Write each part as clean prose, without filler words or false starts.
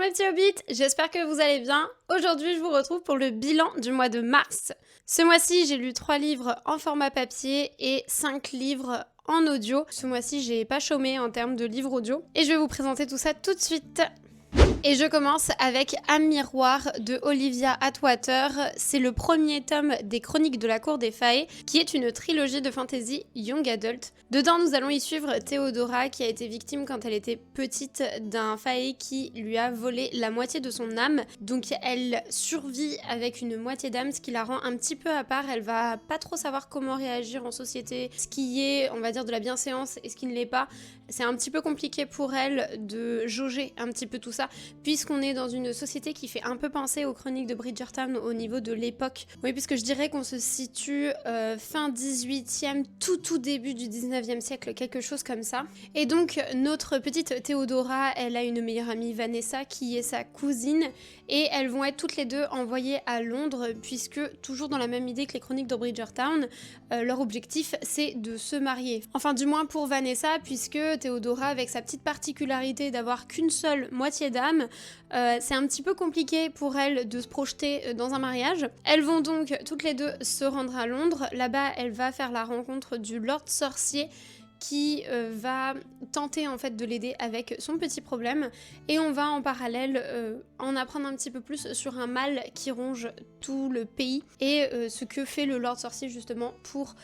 mes petits hobbits, j'espère que vous allez bien. Aujourd'hui, je vous retrouve pour le bilan du mois de mars. Ce mois-ci, j'ai lu 3 livres en format papier et 5 livres en audio. Ce mois-ci, j'ai pas chômé en termes de livres audio. Et je vais vous présenter tout ça tout de suite. Et je commence avec Un miroir de Olivia Atwater. C'est le premier tome des Chroniques de la Cour des Fae, qui est une trilogie de fantasy young adult. Dedans, nous allons y suivre Théodora, qui a été victime quand elle était petite d'un Fae qui lui a volé la moitié de son âme. Donc elle survit avec une moitié d'âme, ce qui la rend un petit peu à part. Elle va pas trop savoir comment réagir en société, ce qui est, on va dire, de la bienséance et ce qui ne l'est pas. C'est un petit peu compliqué pour elle de jauger un petit peu tout ça, puisqu'on est dans une société qui fait un peu penser aux Chroniques de Bridgerton au niveau de l'époque. Oui, puisque je dirais qu'on se situe fin 18e, tout début du 19e siècle, quelque chose comme ça. Et donc, notre petite Théodora, elle a une meilleure amie, Vanessa, qui est sa cousine, et elles vont être toutes les deux envoyées à Londres, puisque, toujours dans la même idée que les Chroniques de Bridgerton, leur objectif, c'est de se marier. Enfin, du moins pour Vanessa, puisque Théodora, avec sa petite particularité d'avoir qu'une seule moitié d'âme, c'est un petit peu compliqué pour elle de se projeter dans un mariage. Elles vont donc toutes les deux se rendre à Londres. Là-bas, elle va faire la rencontre du Lord Sorcier qui va tenter en fait de l'aider avec son petit problème, et on va en parallèle en apprendre un petit peu plus sur un mal qui ronge tout le pays et ce que fait le Lord Sorcier justement pour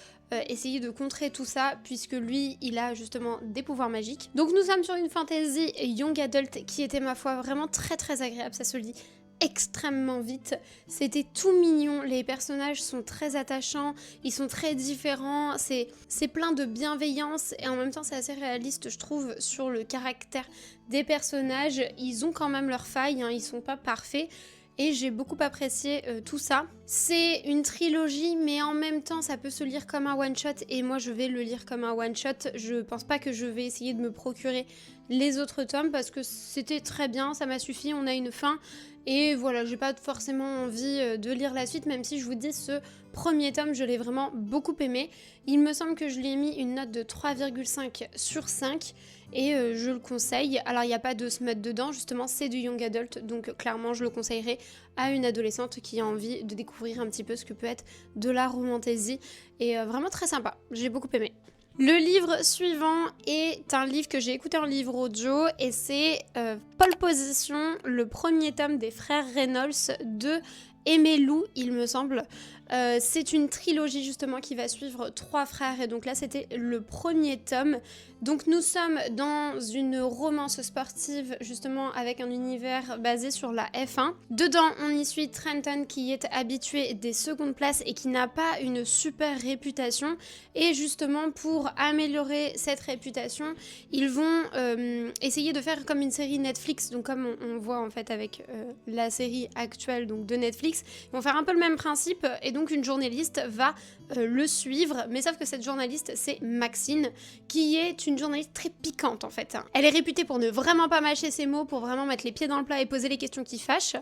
essayer de contrer tout ça, puisque lui il a justement des pouvoirs magiques. Donc nous sommes sur une fantasy young adult qui était, ma foi, vraiment très agréable. Ça se lit extrêmement vite, c'était tout mignon, les personnages sont très attachants, ils sont très différents, c'est plein de bienveillance et en même temps c'est assez réaliste, je trouve, sur le caractère des personnages. Ils ont quand même leurs failles, hein, ils sont pas parfaits. Et j'ai beaucoup apprécié tout ça. C'est une trilogie, mais en même temps, ça peut se lire comme un one-shot. Et moi, je vais le lire comme un one-shot. Je pense pas que je vais essayer de me procurer les autres tomes, parce que c'était très bien, ça m'a suffi, on a une fin. Et voilà, j'ai pas forcément envie de lire la suite, même si je vous dis, ce premier tome, je l'ai vraiment beaucoup aimé. Il me semble que je lui ai mis une note de 3,5 sur 5. Et je le conseille. Alors il n'y a pas de smut dedans, justement c'est du young adult, donc clairement je le conseillerais à une adolescente qui a envie de découvrir un petit peu ce que peut être de la romantasy, et vraiment très sympa, j'ai beaucoup aimé. Le livre suivant est un livre que j'ai écouté en livre audio, et c'est Pole Position, le premier tome des frères Reynolds de Aimé Lou, il me semble. C'est une trilogie justement qui va suivre 3 frères, et donc là c'était le premier tome. Donc nous sommes dans une romance sportive justement avec un univers basé sur la F1. Dedans on y suit Trenton qui est habitué des secondes places et qui n'a pas une super réputation, et justement pour améliorer cette réputation ils vont essayer de faire comme une série Netflix, donc comme on voit en fait avec la série actuelle donc de Netflix. Ils vont faire un peu le même principe, et donc une journaliste va le suivre, mais sauf que cette journaliste c'est Maxine, qui est une journaliste très piquante en fait. Elle est réputée pour ne vraiment pas mâcher ses mots, pour vraiment mettre les pieds dans le plat et poser les questions qui fâchent.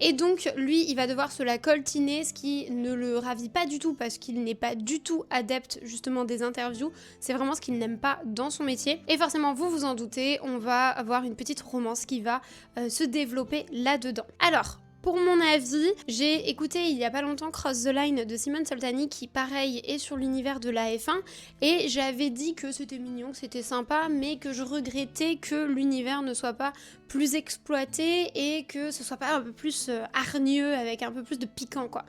Et donc lui il va devoir se la coltiner, ce qui ne le ravit pas du tout, parce qu'il n'est pas du tout adepte justement des interviews, c'est vraiment ce qu'il n'aime pas dans son métier. Et forcément vous vous en doutez, on va avoir une petite romance qui va se développer là-dedans. Alors, pour mon avis, j'ai écouté il y a pas longtemps Cross the Line de Simone Soltani, qui pareil est sur l'univers de la F1, et j'avais dit que c'était mignon, que c'était sympa, mais que je regrettais que l'univers ne soit pas plus exploité et que ce soit pas un peu plus hargneux, avec un peu plus de piquant quoi.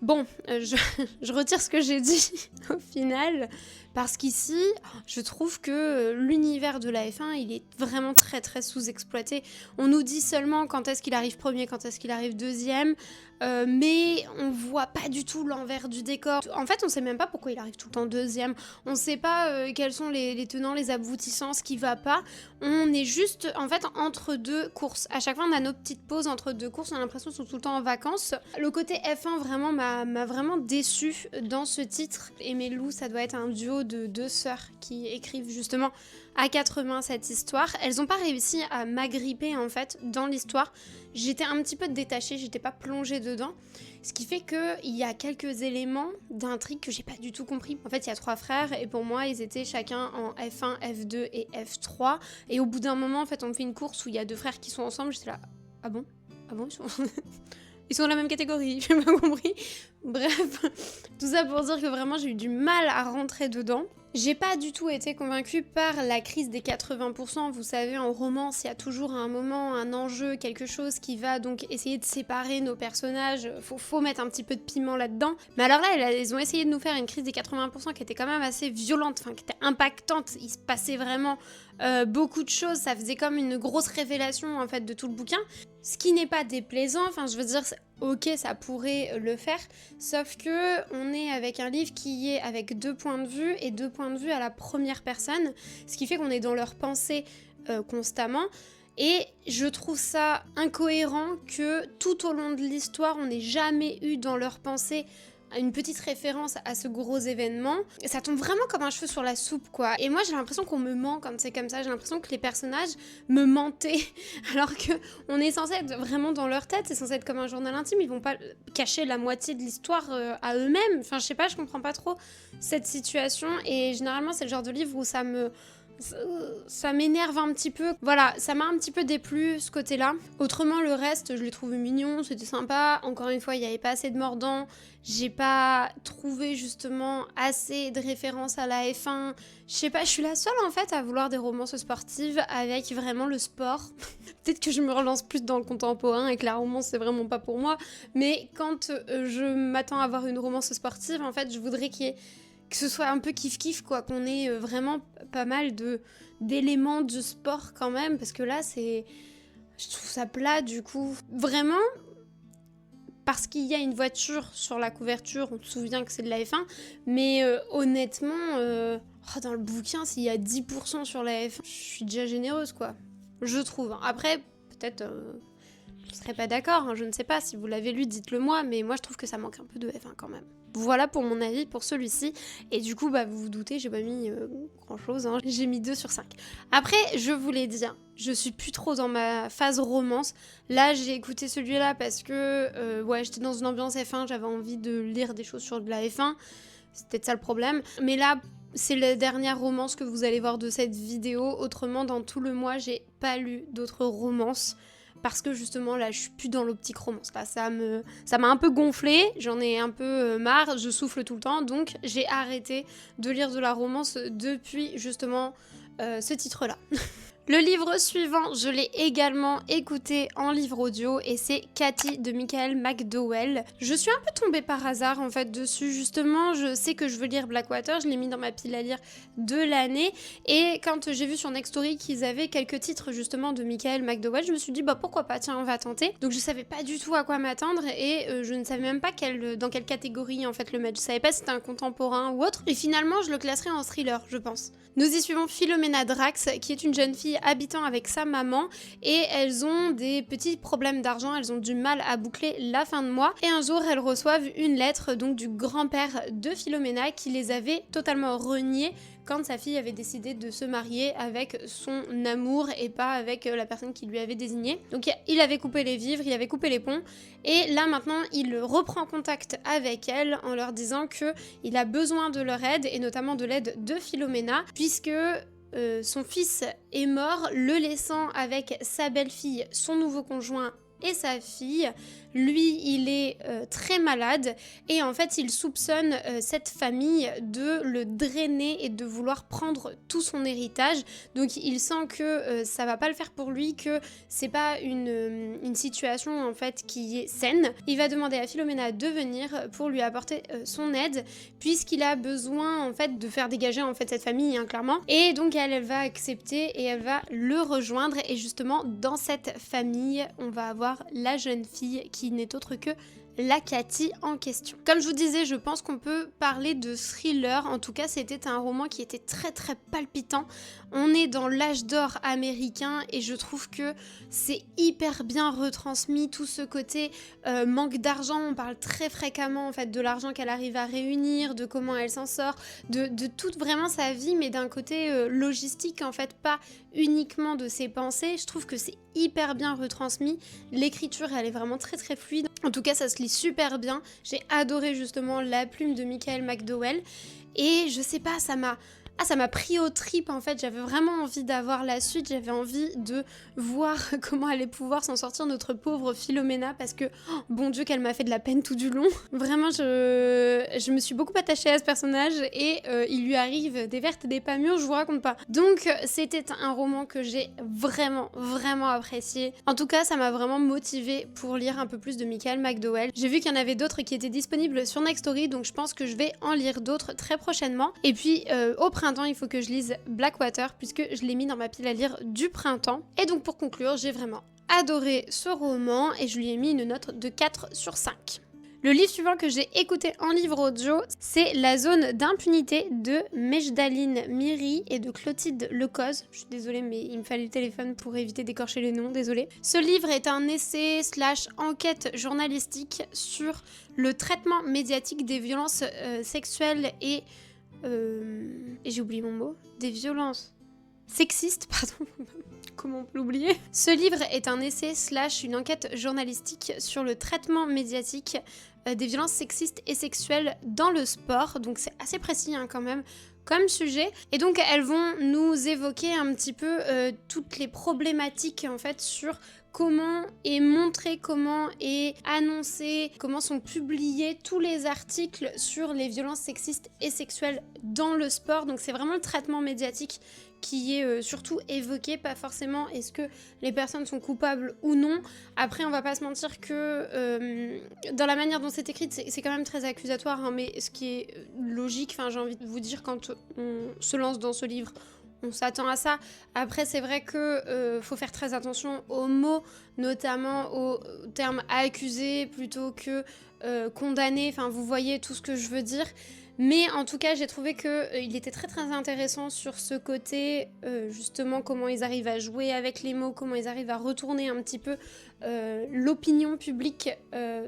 Bon, je retire ce que j'ai dit au final, parce qu'ici, je trouve que l'univers de la F1, il est vraiment très sous-exploité. On nous dit seulement quand est-ce qu'il arrive premier, quand est-ce qu'il arrive deuxième, mais on voit pas du tout l'envers du décor. En fait, on sait même pas pourquoi il arrive tout le temps deuxième, on sait pas quels sont les tenants, les aboutissants, ce qui va pas. On est juste, en fait, entre deux courses. À chaque fois, on a nos petites pauses entre deux courses, on a l'impression qu'ils sont tout le temps en vacances. Le côté F1 vraiment m'a vraiment déçue dans ce titre. Aimé Lou, ça doit être un duo de deux sœurs qui écrivent justement à quatre mains cette histoire. Elles n'ont pas réussi à m'agripper en fait dans l'histoire. J'étais un petit peu détachée, j'étais pas plongée dedans. Ce qui fait qu'il y a quelques éléments d'intrigue que j'ai pas du tout compris. En fait, il y a 3 frères et pour moi, ils étaient chacun en F1, F2 et F3. Et au bout d'un moment, en fait, on me fait une course où il y a 2 frères qui sont ensemble. J'étais là, ah bon? Ah bon, ils sont dans la même catégorie, j'ai pas compris. Bref, tout ça pour dire que vraiment j'ai eu du mal à rentrer dedans. J'ai pas du tout été convaincue par la crise des 80%. Vous savez, en romance, il y a toujours un moment, un enjeu, quelque chose qui va donc essayer de séparer nos personnages. Faut mettre un petit peu de piment là-dedans. Mais alors là, elles ont essayé de nous faire une crise des 80% qui était quand même assez violente, enfin qui était impactante. Il se passait vraiment beaucoup de choses. Ça faisait comme une grosse révélation en fait de tout le bouquin. Ce qui n'est pas déplaisant, enfin je veux dire, ok, ça pourrait le faire, sauf que on est avec un livre qui est avec 2 points de vue et 2 points de vue à la première personne, ce qui fait qu'on est dans leur pensée constamment. Et je trouve ça incohérent que tout au long de l'histoire, on n'ait jamais eu dans leur pensée une petite référence à ce gros événement. Ça tombe vraiment comme un cheveu sur la soupe, quoi. Et moi, j'ai l'impression qu'on me ment quand c'est comme ça. J'ai l'impression que les personnages me mentaient. Alors que on est censé être vraiment dans leur tête. C'est censé être comme un journal intime. Ils vont pas cacher la moitié de l'histoire à eux-mêmes. Enfin, je sais pas, je comprends pas trop cette situation. Et généralement, c'est le genre de livre où ça m'énerve un petit peu. Voilà, ça m'a un petit peu déplu ce côté-là. Autrement, le reste, je l'ai trouvé mignon, c'était sympa. Encore une fois, il n'y avait pas assez de mordants. J'ai pas trouvé justement assez de références à la F1. Je sais pas, je suis la seule en fait à vouloir des romances sportives avec vraiment le sport. Peut-être que je me relance plus dans le contemporain et que la romance c'est vraiment pas pour moi. Mais quand je m'attends à avoir une romance sportive, en fait, je voudrais que ce soit un peu kiff-kiff, quoi, qu'on ait vraiment pas mal d'éléments de sport quand même, parce que là, je trouve ça plat, du coup. Vraiment, parce qu'il y a une voiture sur la couverture, on se souvient que c'est de la F1, mais honnêtement, dans le bouquin, s'il y a 10% sur la F1, je suis déjà généreuse, quoi. Je trouve. Après, peut-être... je serais pas d'accord, hein, je ne sais pas, si vous l'avez lu, dites-le moi, mais moi je trouve que ça manque un peu de F1 quand même. Voilà pour mon avis pour celui-ci, et du coup, vous vous doutez, j'ai pas mis grand-chose, hein. J'ai mis 2 sur 5. Après, je voulais dire, je suis plus trop dans ma phase romance. Là, j'ai écouté celui-là parce que, j'étais dans une ambiance F1, j'avais envie de lire des choses sur de la F1, c'est peut-être ça le problème. Mais là, c'est la dernière romance que vous allez voir de cette vidéo, autrement, dans tout le mois, j'ai pas lu d'autres romances. Parce que justement là je suis plus dans l'optique romance, là ça m'a un peu gonflé, j'en ai un peu marre, je souffle tout le temps, donc j'ai arrêté de lire de la romance depuis justement ce titre là. Le livre suivant, je l'ai également écouté en livre audio et c'est Cathy de Michael McDowell. Je suis un peu tombée par hasard en fait dessus, justement, je sais que je veux lire Blackwater, je l'ai mis dans ma pile à lire de l'année et quand j'ai vu sur Nextory qu'ils avaient quelques titres justement de Michael McDowell, je me suis dit pourquoi pas, tiens on va tenter. Donc je savais pas du tout à quoi m'attendre et je ne savais même pas dans quelle catégorie en fait le mettre, je savais pas si c'était un contemporain ou autre et finalement je le classerais en thriller je pense. Nous y suivons Philomena Drax qui est une jeune fille habitant avec sa maman et elles ont des petits problèmes d'argent, elles ont du mal à boucler la fin de mois et un jour elles reçoivent une lettre donc du grand-père de Philomena qui les avait totalement reniés quand sa fille avait décidé de se marier avec son amour et pas avec la personne qui lui avait désigné. Donc il avait coupé les vivres, il avait coupé les ponts et là maintenant il reprend contact avec elle en leur disant que il a besoin de leur aide et notamment de l'aide de Philomena puisque son fils est mort, le laissant avec sa belle-fille, son nouveau conjoint et sa fille. Lui, il est très malade et en fait, il soupçonne cette famille de le drainer et de vouloir prendre tout son héritage. Donc, il sent que ça va pas le faire pour lui, que c'est pas une situation en fait qui est saine. Il va demander à Philomena de venir pour lui apporter son aide, puisqu'il a besoin en fait de faire dégager en fait cette famille, hein, clairement. Et donc, elle va accepter et elle va le rejoindre. Et justement, dans cette famille, on va avoir la jeune fille qui n'est autre que l'Akati en question. Comme je vous disais, je pense qu'on peut parler de thriller. En tout cas, c'était un roman qui était très très palpitant. On est dans l'âge d'or américain et je trouve que c'est hyper bien retransmis, tout ce côté manque d'argent. On parle très fréquemment en fait de l'argent qu'elle arrive à réunir, de comment elle s'en sort, de toute vraiment sa vie, mais d'un côté logistique en fait, pas uniquement de ses pensées. Je trouve que c'est hyper bien retransmis. L'écriture, elle est vraiment très très fluide. En tout cas, ça se lit super bien. J'ai adoré justement la plume de Michael McDowell. Et je sais pas, ça m'a pris aux tripes en fait, j'avais vraiment envie d'avoir la suite, j'avais envie de voir comment allait pouvoir s'en sortir notre pauvre Philomena parce que, oh, bon Dieu qu'elle m'a fait de la peine tout du long. Vraiment, je me suis beaucoup attachée à ce personnage et il lui arrive des vertes et des pas mûres, je vous raconte pas. Donc c'était un roman que j'ai vraiment, vraiment apprécié. En tout cas, ça m'a vraiment motivée pour lire un peu plus de Michael McDowell. J'ai vu qu'il y en avait d'autres qui étaient disponibles sur Nextory, donc je pense que je vais en lire d'autres très prochainement. Et puis au printemps, il faut que je lise Blackwater puisque je l'ai mis dans ma pile à lire du printemps. Et donc pour conclure, j'ai vraiment adoré ce roman et je lui ai mis une note de 4 sur 5. Le livre suivant que j'ai écouté en livre audio, c'est La zone d'impunité de Mejdaline Miri et de Clotilde Lecoz. Je suis désolée, mais il me fallait le téléphone pour éviter d'écorcher les noms, désolée. Ce livre est un essai / enquête journalistique sur le traitement médiatique des violences sexuelles et j'ai oublié mon mot, des violences sexistes, pardon, comment on peut l'oublier. Ce livre est un essai / une enquête journalistique sur le traitement médiatique des violences sexistes et sexuelles dans le sport, donc c'est assez précis hein, quand même comme sujet. Et donc elles vont nous évoquer un petit peu toutes les problématiques en fait sur comment est montré, comment est annoncé, comment sont publiés tous les articles sur les violences sexistes et sexuelles dans le sport. Donc c'est vraiment le traitement médiatique qui est surtout évoqué, pas forcément est-ce que les personnes sont coupables ou non. Après, on va pas se mentir que dans la manière dont c'est écrit, c'est quand même très accusatoire, hein, mais ce qui est logique, enfin j'ai envie de vous dire, quand on se lance dans ce livre, on s'attend à ça. Après, c'est vrai que faut faire très attention aux mots, notamment aux termes accusés plutôt que condamnés. Enfin, vous voyez tout ce que je veux dire. Mais en tout cas, j'ai trouvé qu'il était très très intéressant sur ce côté, justement, comment ils arrivent à jouer avec les mots, comment ils arrivent à retourner un petit peu l'opinion publique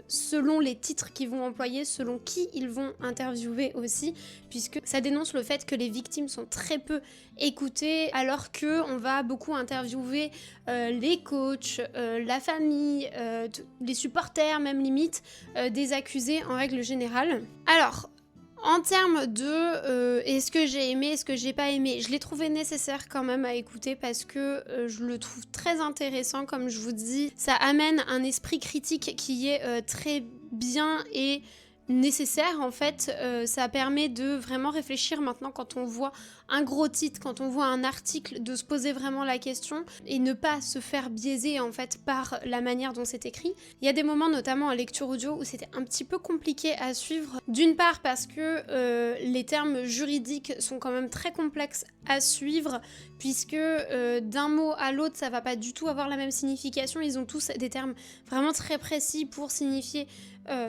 selon les titres qu'ils vont employer, selon qui ils vont interviewer aussi, puisque ça dénonce le fait que les victimes sont très peu écoutées, alors qu'on va beaucoup interviewer les coachs, la famille, les supporters même limite, des accusés en règle générale. Alors, en termes de est-ce que j'ai aimé, est-ce que j'ai pas aimé, je l'ai trouvé nécessaire quand même à écouter parce que je le trouve très intéressant, comme je vous dis. Ça amène un esprit critique qui est très bien et nécessaire en fait. Ça permet de vraiment réfléchir maintenant quand on voit un gros titre, quand on voit un article, de se poser vraiment la question et ne pas se faire biaiser en fait par la manière dont c'est écrit. Il y a des moments notamment en lecture audio où c'était un petit peu compliqué à suivre, d'une part parce que les termes juridiques sont quand même très complexes à suivre, puisque d'un mot à l'autre ça va pas du tout avoir la même signification. Ils ont tous des termes vraiment très précis pour signifier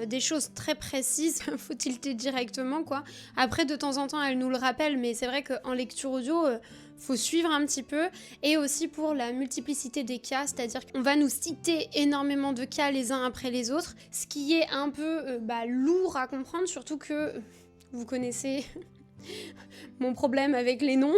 des choses très précises, faut-il dire directement quoi. Après de temps en temps elle nous le rappelle, mais c'est vrai qu'en lecture audio faut suivre un petit peu, et aussi pour la multiplicité des cas, c'est-à-dire qu'on va nous citer énormément de cas les uns après les autres, ce qui est un peu lourd à comprendre, surtout que vous connaissez mon problème avec les noms.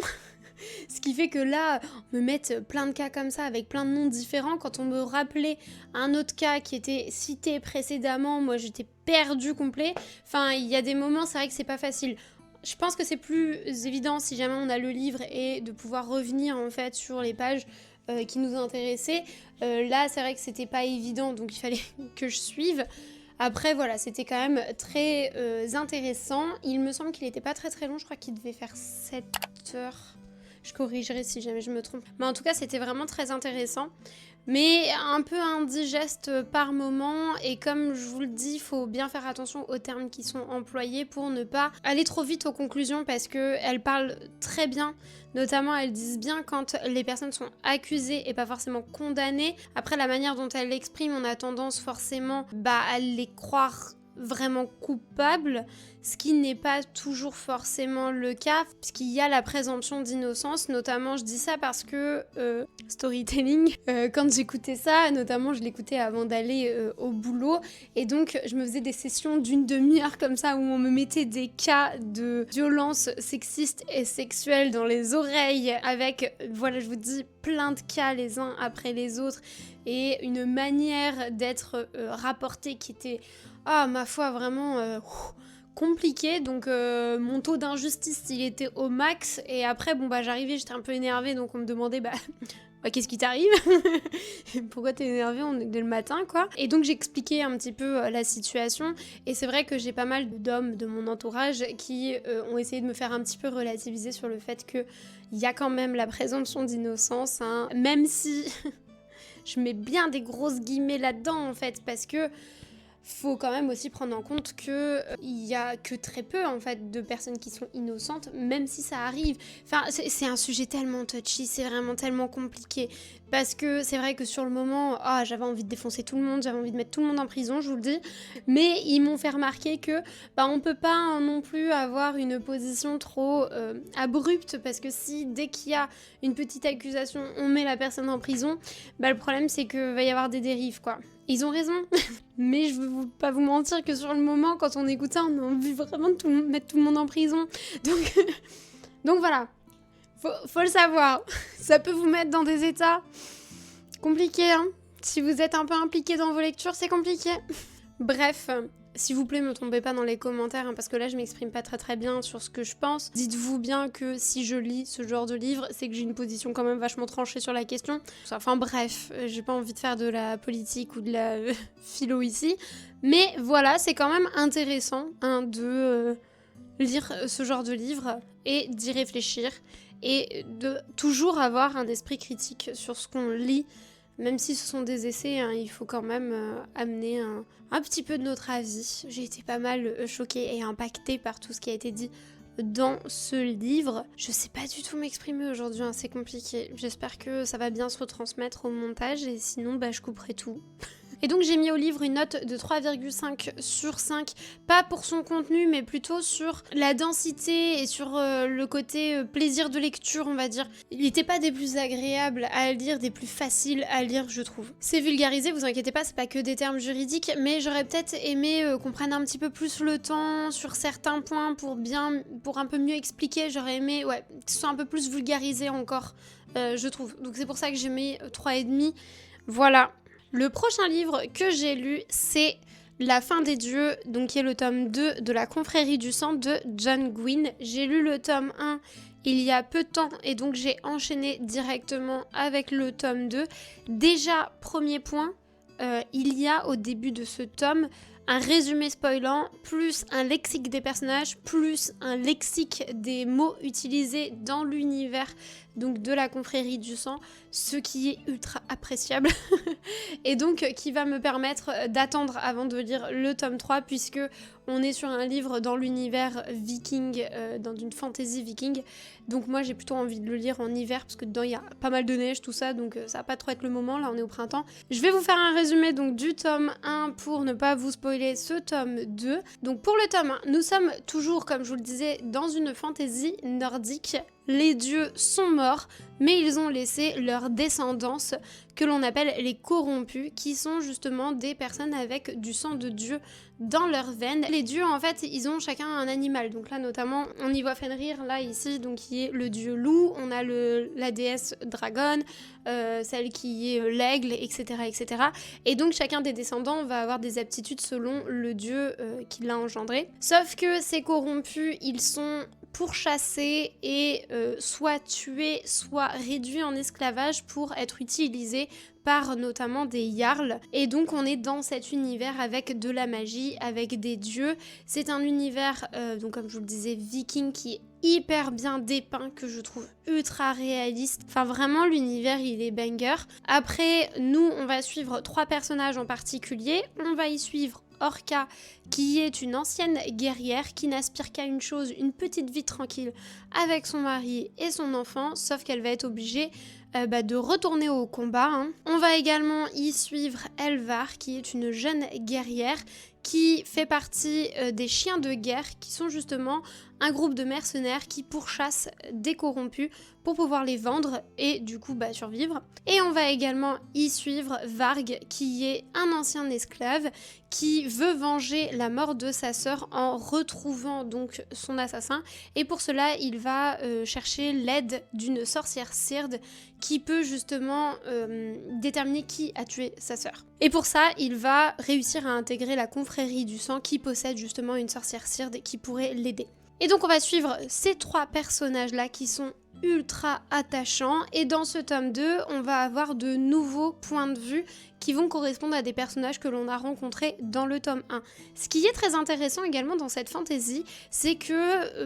Ce qui fait que là, on me met plein de cas comme ça avec plein de noms différents. Quand on me rappelait un autre cas qui était cité précédemment, moi j'étais perdue complet. Enfin, il y a des moments, c'est vrai que c'est pas facile. Je pense que c'est plus évident si jamais on a le livre et de pouvoir revenir en fait sur les pages qui nous intéressaient. Là, c'est vrai que c'était pas évident, donc il fallait que je suive. Après voilà, c'était quand même très intéressant. Il me semble qu'il était pas très très long, je crois qu'il devait faire 7 heures. Je corrigerai si jamais je me trompe. Mais en tout cas, c'était vraiment très intéressant. mais un peu indigeste par moment, et comme je vous le dis, il faut bien faire attention aux termes qui sont employés pour ne pas aller trop vite aux conclusions, parce qu'elles parlent très bien, notamment elles disent bien quand les personnes sont accusées et pas forcément condamnées. Après, la manière dont elles l'expriment, on a tendance forcément à les croire vraiment coupables, ce qui n'est pas toujours forcément le cas, puisqu'il y a la présomption d'innocence. Notamment, je dis ça parce que storytelling, quand j'écoutais ça, notamment je l'écoutais avant d'aller au boulot, et donc je me faisais des sessions d'une demi-heure comme ça, où on me mettait des cas de violences sexistes et sexuelles dans les oreilles, avec, voilà, je vous dis, plein de cas les uns après les autres, et une manière d'être rapportée qui était, ma foi, vraiment compliqué. Donc mon taux d'injustice, il était au max, et après j'arrivais, j'étais un peu énervée, donc on me demandait qu'est-ce qui t'arrive? Pourquoi t'es énervée? On est dès le matin, quoi. Et donc j'expliquais un petit peu la situation, et c'est vrai que j'ai pas mal d'hommes de mon entourage qui ont essayé de me faire un petit peu relativiser sur le fait que il y a quand même la présomption d'innocence, hein, même si je mets bien des grosses guillemets là-dedans, en fait, parce que faut quand même aussi prendre en compte que il y a que très peu, en fait, de personnes qui sont innocentes, même si ça arrive. Enfin, c'est un sujet tellement touchy, c'est vraiment tellement compliqué, parce que c'est vrai que sur le moment, j'avais envie de défoncer tout le monde, j'avais envie de mettre tout le monde en prison, je vous le dis, mais ils m'ont fait remarquer que on peut pas non plus avoir une position trop abrupte, parce que si dès qu'il y a une petite accusation, on met la personne en prison, le problème c'est que va y avoir des dérives, quoi. Ils ont raison, mais je veux pas vous mentir que sur le moment, quand on écoute ça, on a envie vraiment de mettre tout le monde en prison. Donc voilà, faut le savoir. Ça peut vous mettre dans des états compliqués, hein. Si vous êtes un peu impliqué dans vos lectures, c'est compliqué. Bref, s'il vous plaît, me tombez pas dans les commentaires, hein, parce que là, je m'exprime pas très bien sur ce que je pense. Dites-vous bien que si je lis ce genre de livre, c'est que j'ai une position quand même vachement tranchée sur la question. Enfin bref, j'ai pas envie de faire de la politique ou de la philo ici. Mais voilà, c'est quand même intéressant, hein, de lire ce genre de livre et d'y réfléchir, et de toujours avoir un esprit critique sur ce qu'on lit. Même si ce sont des essais, hein, il faut quand même amener un petit peu de notre avis. J'ai été pas mal choquée et impactée par tout ce qui a été dit dans ce livre. Je sais pas du tout m'exprimer aujourd'hui, hein, c'est compliqué. J'espère que ça va bien se retransmettre au montage, et sinon je couperai tout. Et donc j'ai mis au livre une note de 3,5 sur 5, pas pour son contenu, mais plutôt sur la densité et sur le côté plaisir de lecture, on va dire. Il n'était pas des plus agréables à lire, des plus faciles à lire, je trouve. C'est vulgarisé, vous inquiétez pas, c'est pas que des termes juridiques, mais j'aurais peut-être aimé qu'on prenne un petit peu plus le temps sur certains points pour un peu mieux expliquer. J'aurais aimé que ce soit un peu plus vulgarisé encore, je trouve. Donc c'est pour ça que j'ai mis 3,5. Voilà. Le prochain livre que j'ai lu, c'est La fin des dieux, donc qui est le tome 2 de La confrérie du sang de John Gwynne. J'ai lu le tome 1 il y a peu de temps, et donc j'ai enchaîné directement avec le tome 2. Déjà, premier point, il y a au début de ce tome un résumé spoilant, plus un lexique des personnages, plus un lexique des mots utilisés dans l'univers donc de la confrérie du sang, ce qui est ultra appréciable et donc qui va me permettre d'attendre avant de lire le tome 3, puisque on est sur un livre dans l'univers viking, dans une fantasy viking, donc moi j'ai plutôt envie de le lire en hiver, parce que dedans il y a pas mal de neige, tout ça, donc ça va pas trop être le moment, là on est au printemps. Je vais vous faire un résumé donc du tome 1 pour ne pas vous spoiler ce tome 2. Donc pour le tome 1, nous sommes toujours, comme je vous le disais, dans une fantasy nordique. Les dieux sont morts, mais ils ont laissé leur descendance, que l'on appelle les corrompus, qui sont justement des personnes avec du sang de dieu dans leurs veines. Les dieux, en fait, ils ont chacun un animal. Donc là, notamment, on y voit Fenrir, là, ici, donc qui est le dieu loup. On a la déesse dragon, celle qui est l'aigle, etc., etc. Et donc, chacun des descendants va avoir des aptitudes selon le dieu qui l'a engendré. Sauf que ces corrompus, ils sont pourchassés et soit tués, soit réduit en esclavage pour être utilisé par notamment des jarls. Et donc on est dans cet univers avec de la magie, avec des dieux. C'est un univers, donc comme je vous le disais, viking, qui est hyper bien dépeint, que je trouve ultra réaliste. Enfin vraiment l'univers il est banger. Après nous on va suivre 3 personnages en particulier. On va y suivre Orca, qui est une ancienne guerrière qui n'aspire qu'à une chose, une petite vie tranquille avec son mari et son enfant, sauf qu'elle va être obligée de retourner au combat. On va également y suivre Elvar, qui est une jeune guerrière qui fait partie des chiens de guerre, qui sont justement un groupe de mercenaires qui pourchassent des corrompus pour pouvoir les vendre et du coup survivre. Et on va également y suivre Varg, qui est un ancien esclave qui veut venger la mort de sa sœur en retrouvant donc son assassin, et pour cela il va chercher l'aide d'une sorcière Sirde qui peut justement déterminer qui a tué sa sœur. Et pour ça il va réussir à intégrer la confrérie du sang qui possède justement une sorcière Sirde qui pourrait l'aider. Et donc on va suivre ces 3 personnages là qui sont ultra attachants, et dans ce tome 2 on va avoir de nouveaux points de vue qui vont correspondre à des personnages que l'on a rencontrés dans le tome 1. Ce qui est très intéressant également dans cette fantasy, c'est que,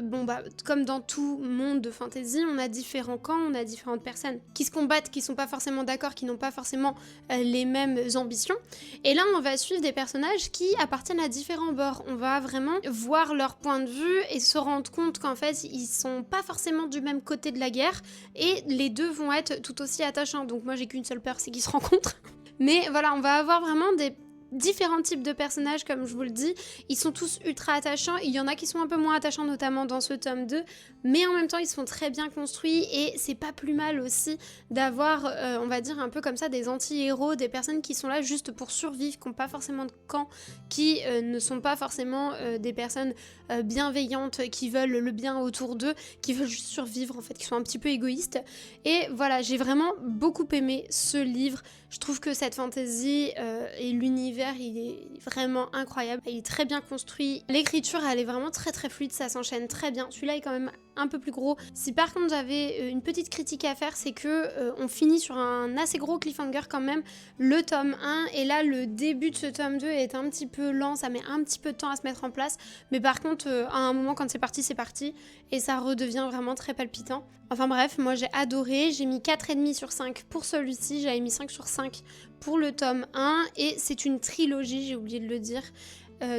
comme dans tout monde de fantasy, on a différents camps, on a différentes personnes qui se combattent, qui sont pas forcément d'accord, qui n'ont pas forcément les mêmes ambitions. Et là, on va suivre des personnages qui appartiennent à différents bords. On va vraiment voir leur point de vue et se rendre compte qu'en fait, ils sont pas forcément du même côté de la guerre, et les deux vont être tout aussi attachants. Donc moi, j'ai qu'une seule peur, c'est qu'ils se rencontrent. Mais voilà, on va avoir vraiment des différents types de personnages, comme je vous le dis. Ils sont tous ultra attachants. Il y en a qui sont un peu moins attachants, notamment dans ce tome 2. Mais en même temps, ils sont très bien construits. Et c'est pas plus mal aussi d'avoir, on va dire, un peu comme ça, des anti-héros, des personnes qui sont là juste pour survivre, qui n'ont pas forcément de camp, qui ne sont pas forcément des personnes bienveillantes, qui veulent le bien autour d'eux, qui veulent juste survivre, en fait, qui sont un petit peu égoïstes. Et voilà, j'ai vraiment beaucoup aimé ce livre. Je trouve que cette fantasy et l'univers, il est vraiment incroyable. Il est très bien construit. L'écriture, elle est vraiment très très fluide, ça s'enchaîne très bien. Celui-là est quand même un peu plus gros. Si par contre j'avais une petite critique à faire, c'est que on finit sur un assez gros cliffhanger quand même, le tome 1, et là le début de ce tome 2 est un petit peu lent, ça met un petit peu de temps à se mettre en place, mais par contre à un moment quand c'est parti, et ça redevient vraiment très palpitant. Enfin bref, moi j'ai adoré, j'ai mis 4,5 sur 5 pour celui-ci, j'avais mis 5 sur 5 pour le tome 1, et c'est une trilogie, j'ai oublié de le dire.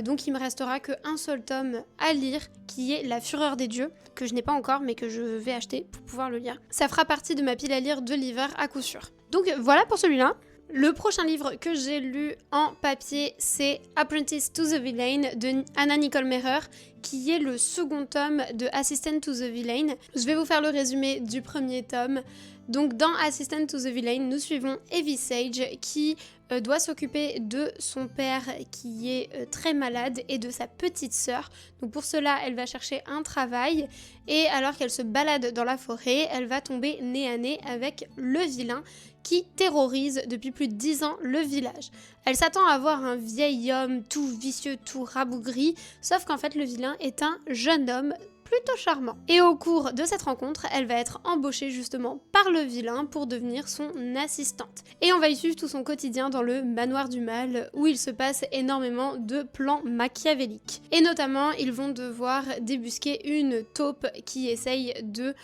Donc il me restera qu'un seul tome à lire, qui est La Fureur des Dieux, que je n'ai pas encore mais que je vais acheter pour pouvoir le lire. Ça fera partie de ma pile à lire de l'hiver à coup sûr. Donc voilà pour celui-là. Le prochain livre que j'ai lu en papier, c'est Apprentice to the Villain de Anna Nicole Mehrer, qui est le second tome de Assistant to the Villain. Je vais vous faire le résumé du premier tome. Donc dans Assistant to the Villain, nous suivons Evie Sage qui doit s'occuper de son père qui est très malade et de sa petite sœur. Donc pour cela, elle va chercher un travail, et alors qu'elle se balade dans la forêt, elle va tomber nez à nez avec le vilain qui terrorise depuis plus de 10 ans le village. Elle s'attend à voir un vieil homme tout vicieux, tout rabougri, sauf qu'en fait le vilain est un jeune homme plutôt charmant. Et au cours de cette rencontre, elle va être embauchée justement par le vilain pour devenir son assistante. Et on va y suivre tout son quotidien dans le manoir du mal, où il se passe énormément de plans machiavéliques. Et notamment, ils vont devoir débusquer une taupe qui essaye de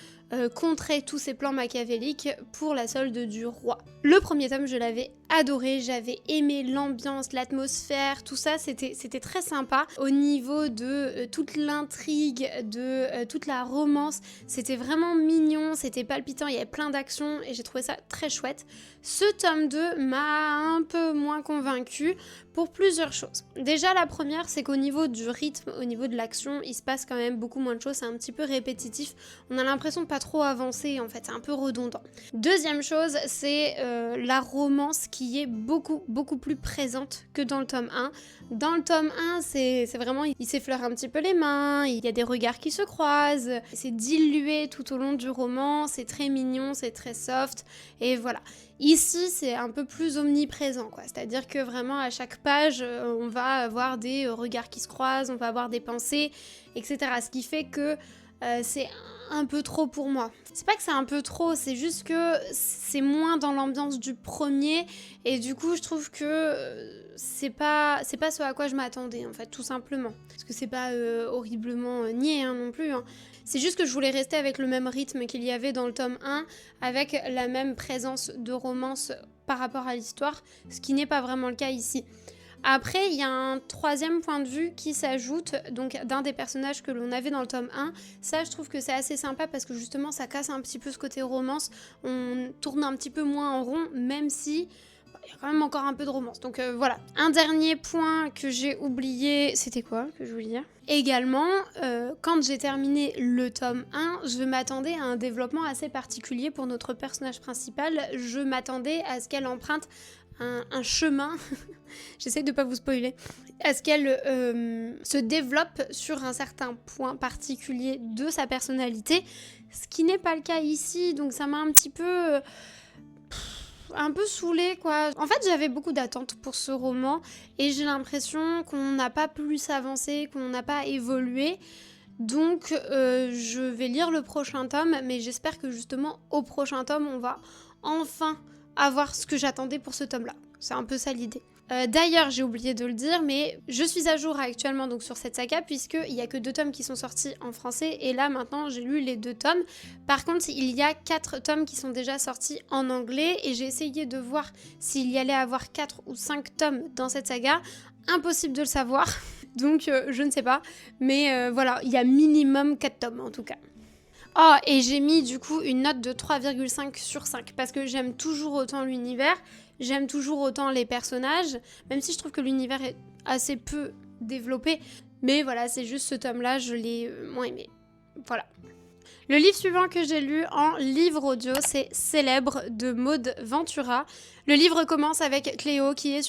contrer tous ces plans machiavéliques pour la solde du roi. Le premier tome, je l'avais adoré, j'avais aimé l'ambiance, l'atmosphère, tout ça, c'était très sympa. Au niveau de toute l'intrigue, de toute la romance, c'était vraiment mignon, c'était palpitant, il y avait plein d'actions et j'ai trouvé ça très chouette. Ce tome 2 m'a un peu moins convaincue pour plusieurs choses. Déjà, la première, c'est qu'au niveau du rythme, au niveau de l'action, il se passe quand même beaucoup moins de choses, c'est un petit peu répétitif, on a l'impression de pas trop avancer, en fait, c'est un peu redondant. Deuxième chose, c'est la romance qui est beaucoup plus présente que dans le tome 1. Dans le tome 1, c'est vraiment, il s'effleure un petit peu les mains, il y a des regards qui se croisent, c'est dilué tout au long du roman, c'est très mignon, c'est très soft, et voilà. Ici, c'est un peu plus omniprésent, quoi. C'est-à-dire que vraiment, à chaque page, on va avoir des regards qui se croisent, on va avoir des pensées, etc. Ce qui fait que c'est un peu trop pour moi. C'est pas que c'est un peu trop, c'est juste que c'est moins dans l'ambiance du premier et du coup je trouve que c'est pas ce à quoi je m'attendais en fait, tout simplement. Parce que c'est pas horriblement niais hein, non plus. Hein. C'est juste que je voulais rester avec le même rythme qu'il y avait dans le tome 1, avec la même présence de romance par rapport à l'histoire, ce qui n'est pas vraiment le cas ici. Après, il y a un troisième point de vue qui s'ajoute, donc d'un des personnages que l'on avait dans le tome 1. Ça, je trouve que c'est assez sympa parce que justement, ça casse un petit peu ce côté romance. On tourne un petit peu moins en rond, même si il y a quand même encore un peu de romance. Donc voilà. Un dernier point que j'ai oublié, c'était quoi que je voulais dire ? Également, quand j'ai terminé le tome 1, je m'attendais à un développement assez particulier pour notre personnage principal. Je m'attendais à ce qu'elle emprunte un chemin, j'essaie de pas vous spoiler, à ce qu'elle se développe sur un certain point particulier de sa personnalité, ce qui n'est pas le cas ici, donc ça m'a un petit peu saoulée quoi. En fait j'avais beaucoup d'attentes pour ce roman et j'ai l'impression qu'on n'a pas plus avancé, qu'on n'a pas évolué. Donc je vais lire le prochain tome, mais j'espère que justement au prochain tome on va enfin avoir ce que j'attendais pour ce tome-là. C'est un peu ça l'idée. D'ailleurs, j'ai oublié de le dire, mais je suis à jour actuellement donc sur cette saga puisqu'il n'y a que 2 tomes qui sont sortis en français et là maintenant j'ai lu les 2 tomes. Par contre, il y a 4 tomes qui sont déjà sortis en anglais et j'ai essayé de voir s'il y allait avoir 4 ou 5 tomes dans cette saga. Impossible de le savoir, donc je ne sais pas. Mais voilà, il y a minimum 4 tomes en tout cas. Oh, et j'ai mis du coup une note de 3,5 sur 5 parce que j'aime toujours autant l'univers, j'aime toujours autant les personnages, même si je trouve que l'univers est assez peu développé. Mais voilà, c'est juste ce tome-là, je l'ai moins aimé. Voilà. Le livre suivant que j'ai lu en livre audio, c'est Célèbre de Maud Ventura. Le livre commence avec Cléo qui est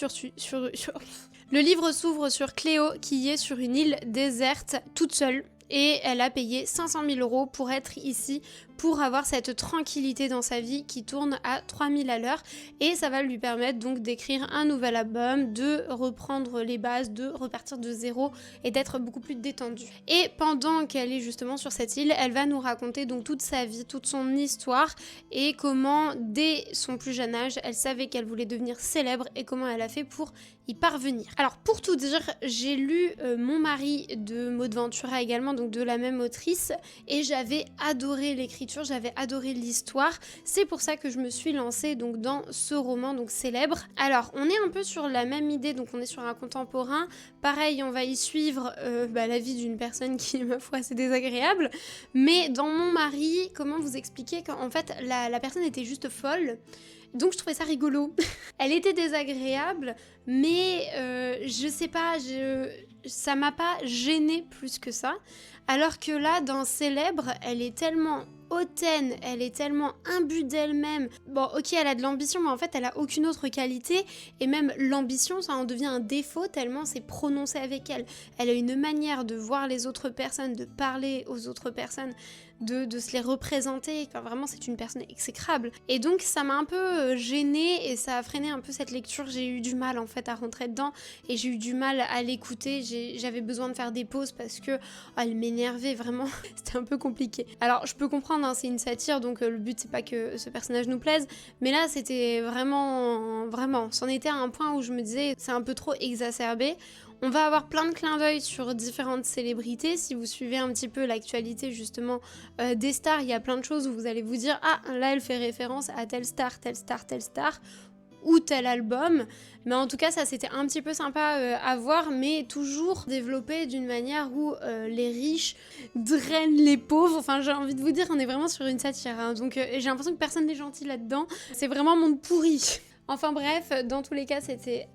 Le livre s'ouvre sur Cléo qui est sur une île déserte, toute seule. Et elle a payé 500 000 € pour être ici, pour avoir cette tranquillité dans sa vie qui tourne à 3000 à l'heure. Et ça va lui permettre donc d'écrire un nouvel album, de reprendre les bases, de repartir de zéro et d'être beaucoup plus détendue. Et pendant qu'elle est justement sur cette île, elle va nous raconter donc toute sa vie, toute son histoire et comment dès son plus jeune âge, elle savait qu'elle voulait devenir célèbre et comment elle a fait pour y parvenir. Alors pour tout dire, j'ai lu Mon mari de Maud Ventura également, donc de la même autrice, et j'avais adoré l'écriture, j'avais adoré l'histoire. C'est pour ça que je me suis lancée donc dans ce roman donc Célèbre. Alors on est un peu sur la même idée, donc on est sur un contemporain. Pareil, on va y suivre la vie d'une personne qui est ma foi assez désagréable. Mais dans Mon mari, comment vous expliquer qu'en fait la personne était juste folle. Donc je trouvais ça rigolo. Elle était désagréable, mais je sais pas, ça m'a pas gênée plus que ça. Alors que là, dans Célèbre, elle est tellement hautaine, elle est tellement imbue d'elle-même. Bon, ok, elle a de l'ambition, mais en fait, elle a aucune autre qualité. Et même l'ambition, ça en devient un défaut tellement c'est prononcé avec elle. Elle a une manière de voir les autres personnes, de parler aux autres personnes, de se les représenter. Enfin, vraiment, c'est une personne exécrable. Et donc, ça m'a un peu gênée et ça a freiné un peu cette lecture. J'ai eu du mal, en fait, à rentrer dedans et j'ai eu du mal à l'écouter. J'avais besoin de faire des pauses parce que elle m'énervait, vraiment. C'était un peu compliqué. Alors, je peux comprendre, hein, c'est une satire, donc le but, c'est pas que ce personnage nous plaise. Mais là, c'était vraiment, c'en était à un point où je me disais, c'est un peu trop exacerbé. On va avoir plein de clins d'œil sur différentes célébrités. Si vous suivez un petit peu l'actualité justement des stars, il y a plein de choses où vous allez vous dire « Ah, là, elle fait référence à telle star, telle star, telle star » ou tel album. Mais en tout cas, ça, c'était un petit peu sympa à voir, mais toujours développé d'une manière où les riches drainent les pauvres. Enfin, j'ai envie de vous dire, on est vraiment sur une satire. Hein. Donc, j'ai l'impression que personne n'est gentil là-dedans. C'est vraiment monde pourri. Enfin bref, dans tous les cas, c'était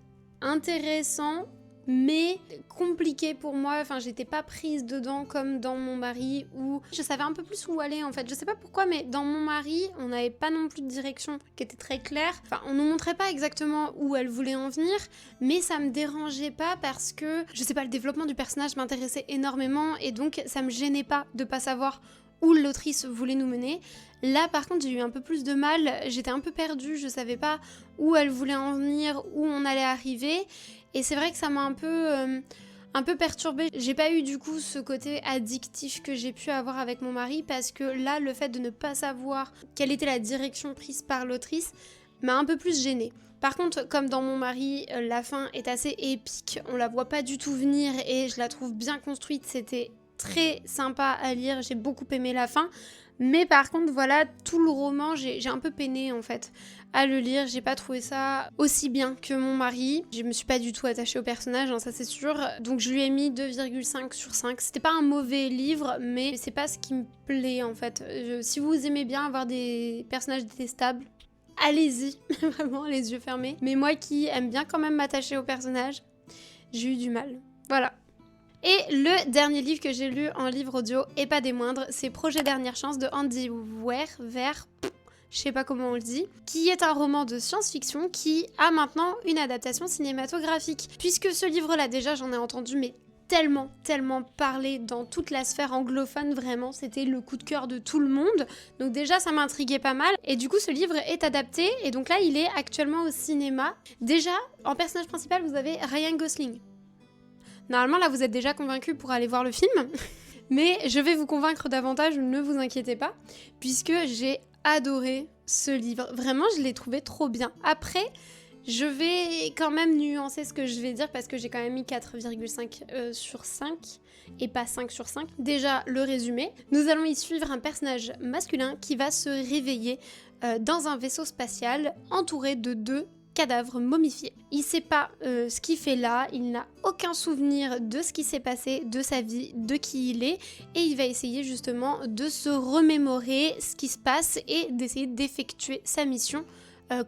intéressant, mais compliqué pour moi. Enfin, j'étais pas prise dedans comme dans Mon mari où je savais un peu plus où aller en fait. Je sais pas pourquoi, mais dans Mon mari, on n'avait pas non plus de direction qui était très claire. Enfin, on nous montrait pas exactement où elle voulait en venir, mais ça me dérangeait pas parce que, je sais pas, le développement du personnage m'intéressait énormément et donc ça me gênait pas de pas savoir où l'autrice voulait nous mener. Là, par contre, j'ai eu un peu plus de mal. J'étais un peu perdue, je savais pas où elle voulait en venir, où on allait arriver. Et c'est vrai que ça m'a un peu perturbée. J'ai pas eu du coup ce côté addictif que j'ai pu avoir avec mon mari parce que là, le fait de ne pas savoir quelle était la direction prise par l'autrice m'a un peu plus gênée. Par contre, comme dans Mon mari, la fin est assez épique, on la voit pas du tout venir et je la trouve bien construite, c'était très sympa à lire, j'ai beaucoup aimé la fin. Mais par contre, voilà, tout le roman, j'ai un peu peiné en fait à le lire. J'ai pas trouvé ça aussi bien que Mon mari. Je me suis pas du tout attachée au personnage, hein, ça c'est sûr. Donc je lui ai mis 2,5 sur 5. C'était pas un mauvais livre, mais c'est pas ce qui me plaît en fait. Si vous aimez bien avoir des personnages détestables, allez-y, vraiment les yeux fermés. Mais moi qui aime bien quand même m'attacher au personnage, j'ai eu du mal. Voilà. Et le dernier livre que j'ai lu en livre audio, et pas des moindres, c'est Projet Dernière Chance de Andy Weir, je sais pas comment on le dit, qui est un roman de science-fiction qui a maintenant une adaptation cinématographique. Puisque ce livre-là, déjà, j'en ai entendu mais tellement parler dans toute la sphère anglophone, vraiment, c'était le coup de cœur de tout le monde. Donc déjà, ça m'intriguait pas mal. Et du coup, ce livre est adapté, et donc là, il est actuellement au cinéma. Déjà, en personnage principal, vous avez Ryan Gosling. Normalement, là, vous êtes déjà convaincus pour aller voir le film, mais je vais vous convaincre davantage, ne vous inquiétez pas, puisque j'ai adoré ce livre. Vraiment, je l'ai trouvé trop bien. Après, je vais quand même nuancer ce que je vais dire, parce que j'ai quand même mis 4,5 sur 5, et pas 5 sur 5. Déjà, le résumé. Nous allons y suivre un personnage masculin qui va se réveiller dans un vaisseau spatial entouré de 2 cadavre momifié. Il sait pas ce qu'il fait là, il n'a aucun souvenir de ce qui s'est passé, de sa vie, de qui il est, et il va essayer justement de se remémorer ce qui se passe et d'essayer d'effectuer sa mission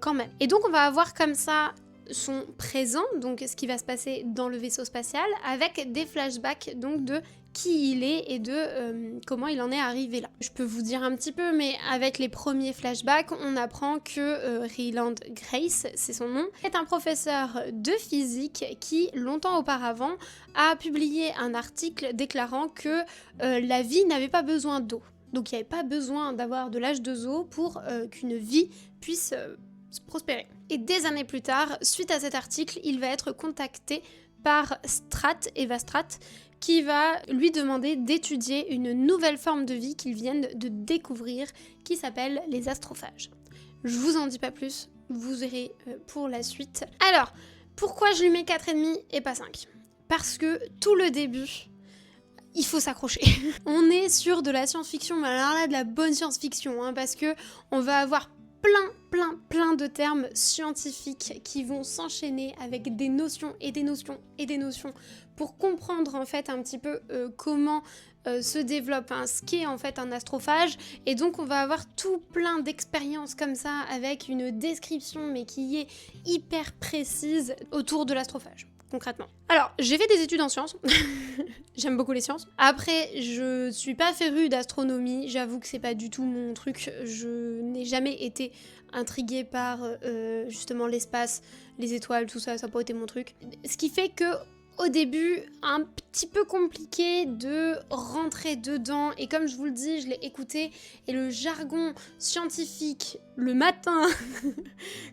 quand même. Et donc on va avoir comme ça son présent, donc ce qui va se passer dans le vaisseau spatial, avec des flashbacks donc de qui il est et de comment il en est arrivé là. Je peux vous dire un petit peu, mais avec les premiers flashbacks, on apprend que Ryland Grace, c'est son nom, est un professeur de physique qui, longtemps auparavant, a publié un article déclarant que la vie n'avait pas besoin d'eau. Donc il n'y avait pas besoin d'avoir de l'âge de zoo pour qu'une vie puisse se prospérer. Et des années plus tard, suite à cet article, il va être contacté par Eva Strat, qui va lui demander d'étudier une nouvelle forme de vie qu'ils viennent de découvrir, qui s'appelle les astrophages. Je vous en dis pas plus, vous verrez pour la suite. Alors, pourquoi je lui mets 4,5 et pas 5 ? Parce que tout le début, il faut s'accrocher. On est sur de la science-fiction, mais alors là, de la bonne science-fiction, hein, parce que on va avoir plein de termes scientifiques qui vont s'enchaîner avec des notions et des notions et des notions pour comprendre en fait un petit peu comment se développe ce qu'est en fait un astrophage. Et donc on va avoir tout plein d'expériences comme ça avec une description mais qui est hyper précise autour de l'astrophage. Concrètement. Alors, j'ai fait des études en sciences. J'aime beaucoup les sciences. Après, je suis pas férue d'astronomie. J'avoue que c'est pas du tout mon truc. Je n'ai jamais été intriguée par justement l'espace, les étoiles, tout ça. Ça n'a pas été mon truc. Ce qui fait que au début, un petit peu compliqué de rentrer dedans. Et comme je vous le dis, je l'ai écouté. Et le jargon scientifique, le matin,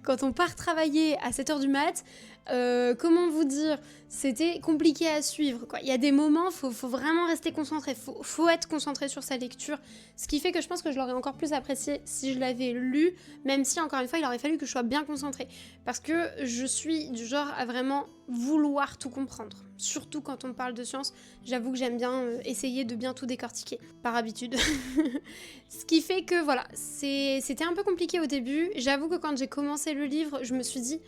quand on part travailler à 7h du mat', comment vous dire, c'était compliqué à suivre, quoi. Il y a des moments, faut vraiment rester concentré, faut être concentré sur sa lecture, ce qui fait que je pense que je l'aurais encore plus apprécié si je l'avais lu, même si encore une fois il aurait fallu que je sois bien concentrée, parce que je suis du genre à vraiment vouloir tout comprendre, surtout quand on parle de science. J'avoue que j'aime bien essayer de bien tout décortiquer, par habitude. Ce qui fait que voilà, c'était un peu compliqué au début. J'avoue que quand j'ai commencé le livre, je me suis dit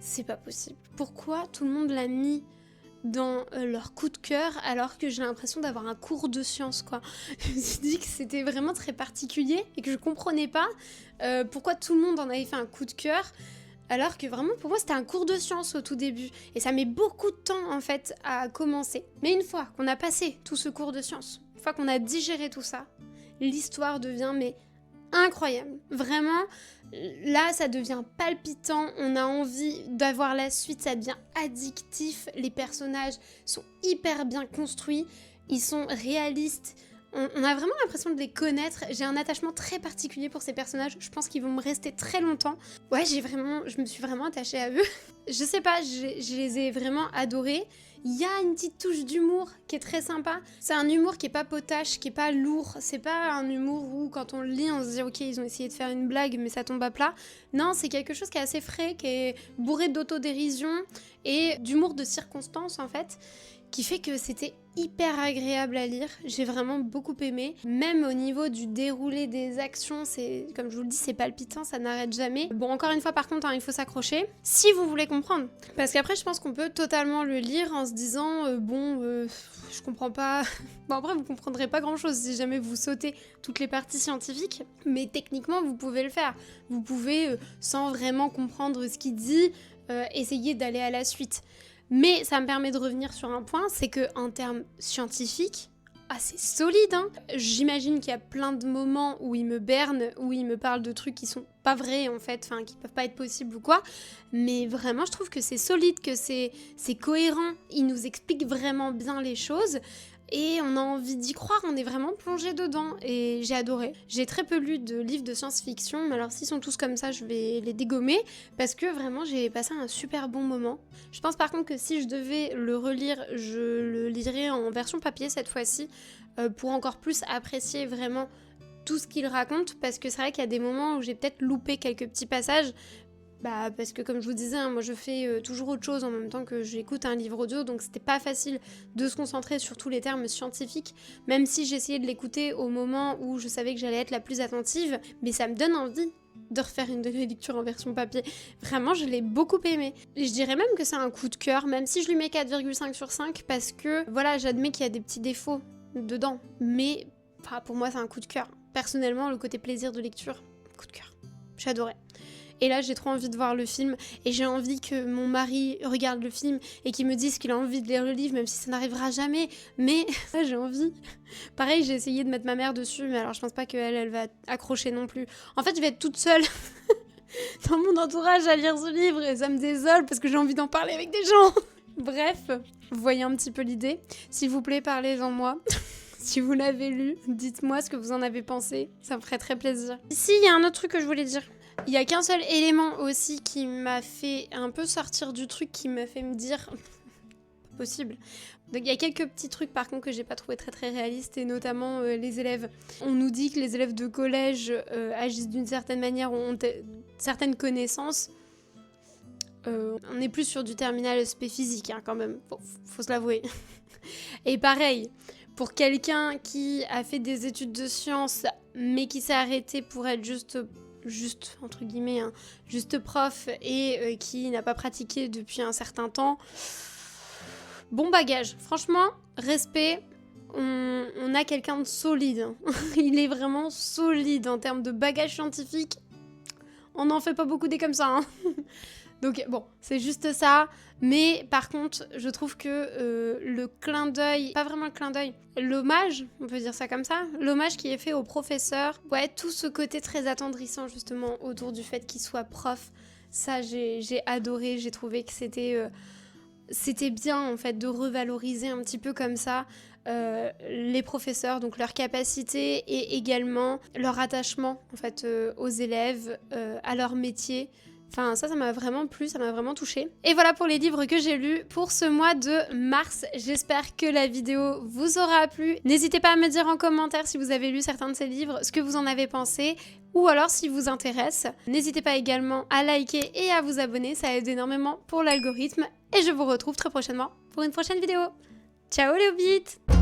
c'est pas possible. Pourquoi tout le monde l'a mis dans leur coup de cœur alors que j'ai l'impression d'avoir un cours de science, quoi. Je me suis dit que c'était vraiment très particulier et que je comprenais pas pourquoi tout le monde en avait fait un coup de cœur alors que vraiment pour moi c'était un cours de science au tout début. Et ça met beaucoup de temps en fait à commencer. Mais une fois qu'on a passé tout ce cours de science, une fois qu'on a digéré tout ça, l'histoire devient mais incroyable. Vraiment, là, ça devient palpitant, on a envie d'avoir la suite, ça devient addictif, les personnages sont hyper bien construits, ils sont réalistes, on a vraiment l'impression de les connaître. J'ai un attachement très particulier pour ces personnages, je pense qu'ils vont me rester très longtemps. Ouais, je me suis vraiment attachée à eux. Je sais pas, je les ai vraiment adorés. Il y a une petite touche d'humour qui est très sympa. C'est un humour qui est pas potache, qui est pas lourd. C'est pas un humour où quand on le lit, on se dit ok, ils ont essayé de faire une blague, mais ça tombe à plat. Non, c'est quelque chose qui est assez frais, qui est bourré d'autodérision et d'humour de circonstance en fait, qui fait que c'était hyper agréable à lire. J'ai vraiment beaucoup aimé. Même au niveau du déroulé des actions, c'est, comme je vous le dis, c'est palpitant, ça n'arrête jamais. Bon, encore une fois, par contre, hein, il faut s'accrocher si vous voulez comprendre. Parce qu'après, je pense qu'on peut totalement le lire en se disant, je comprends pas. Bon, après, vous comprendrez pas grand-chose si jamais vous sautez toutes les parties scientifiques. Mais techniquement, vous pouvez le faire. Vous pouvez, sans vraiment comprendre ce qu'il dit, essayer d'aller à la suite. Mais ça me permet de revenir sur un point, c'est que en termes scientifiques, assez solide, hein. J'imagine qu'il y a plein de moments où il me berne, où il me parle de trucs qui sont pas vrais en fait, enfin qui peuvent pas être possibles ou quoi. Mais vraiment, je trouve que c'est solide, que c'est cohérent. Il nous explique vraiment bien les choses. Et on a envie d'y croire, on est vraiment plongé dedans et j'ai adoré. J'ai très peu lu de livres de science-fiction, mais alors s'ils sont tous comme ça, je vais les dégommer parce que vraiment j'ai passé un super bon moment. Je pense par contre que si je devais le relire, je le lirais en version papier cette fois-ci pour encore plus apprécier vraiment tout ce qu'il raconte, parce que c'est vrai qu'il y a des moments où j'ai peut-être loupé quelques petits passages. Bah parce que comme je vous disais, hein, moi je fais toujours autre chose en même temps que j'écoute un livre audio, donc c'était pas facile de se concentrer sur tous les termes scientifiques, même si j'essayais de l'écouter au moment où je savais que j'allais être la plus attentive, mais ça me donne envie de refaire une lecture en version papier. Vraiment, je l'ai beaucoup aimé. Et je dirais même que c'est un coup de cœur, même si je lui mets 4,5 sur 5, parce que voilà, j'admets qu'il y a des petits défauts dedans, mais pour moi c'est un coup de cœur. Personnellement, le côté plaisir de lecture, coup de cœur. J'adorais. Et là, j'ai trop envie de voir le film et j'ai envie que mon mari regarde le film et qu'il me dise qu'il a envie de lire le livre, même si ça n'arrivera jamais. Mais ça, j'ai envie. Pareil, j'ai essayé de mettre ma mère dessus, mais alors je pense pas elle va accrocher non plus. En fait, je vais être toute seule dans mon entourage à lire ce livre et ça me désole parce que j'ai envie d'en parler avec des gens. Bref, vous voyez un petit peu l'idée. S'il vous plaît, parlez-en moi. Si vous l'avez lu, dites-moi ce que vous en avez pensé. Ça me ferait très plaisir. Ici, il y a un autre truc que je voulais dire. Il y a qu'un seul élément aussi qui m'a fait un peu sortir du truc, qui m'a fait me dire pas possible. Donc il y a quelques petits trucs par contre que j'ai pas trouvé très très réalistes, et notamment les élèves. On nous dit que les élèves de collège agissent d'une certaine manière, ont certaines connaissances. On est plus sur du terminal spé physique hein, quand même, faut se l'avouer. Et pareil, pour quelqu'un qui a fait des études de sciences mais qui s'est arrêté pour être juste entre guillemets, hein, juste prof et qui n'a pas pratiqué depuis un certain temps, bon bagage. Franchement, respect, on a quelqu'un de solide. Hein. Il est vraiment solide en termes de bagage scientifique. On n'en fait pas beaucoup des comme ça. Hein. Donc bon, c'est juste ça. Mais par contre, je trouve que le clin d'œil, pas vraiment le clin d'œil, l'hommage, on peut dire ça comme ça, l'hommage qui est fait au professeur, ouais, tout ce côté très attendrissant justement autour du fait qu'il soit prof, ça j'ai adoré, j'ai trouvé que c'était bien en fait de revaloriser un petit peu comme ça les professeurs, donc leur capacité et également leur attachement en fait aux élèves, à leur métier. Enfin, ça m'a vraiment plu, ça m'a vraiment touchée. Et voilà pour les livres que j'ai lus pour ce mois de mars. J'espère que la vidéo vous aura plu. N'hésitez pas à me dire en commentaire si vous avez lu certains de ces livres, ce que vous en avez pensé, ou alors si vous intéresse. N'hésitez pas également à liker et à vous abonner, ça aide énormément pour l'algorithme. Et je vous retrouve très prochainement pour une prochaine vidéo. Ciao les hobbits!